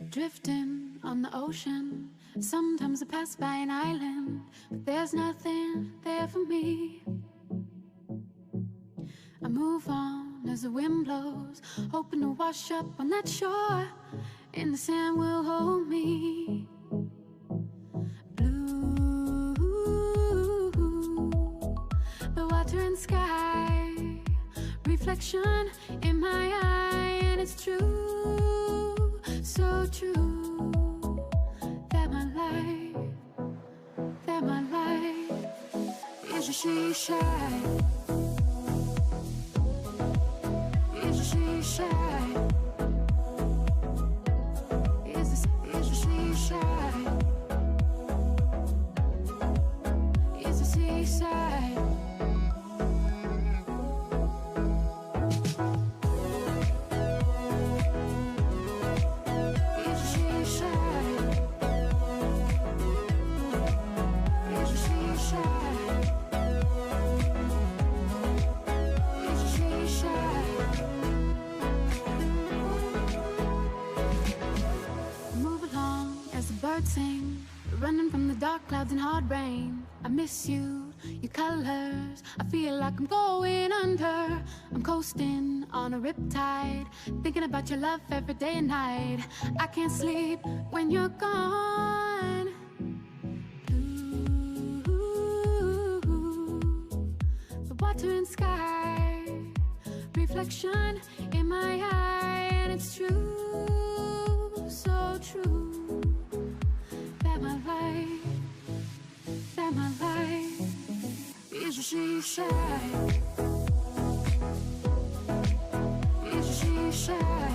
Drifting on the ocean. Sometimes I pass by an island, but there's nothing there for me. I move on as the wind blows, hoping to wash up on that shore, and the sand will hold me. Blue, the water and sky, reflection in my eye, and it's true, so true, that my life is a she-shine. Sing, running from the dark clouds and hard rain. I miss you, your colors. I feel like I'm going under. I'm coasting on a riptide, thinking about your love every day and night. I can't sleep when you're gone. Ooh, the water and sky, reflection in my eye, and it's true, so true. That my life is a she-shine, is a she-shine.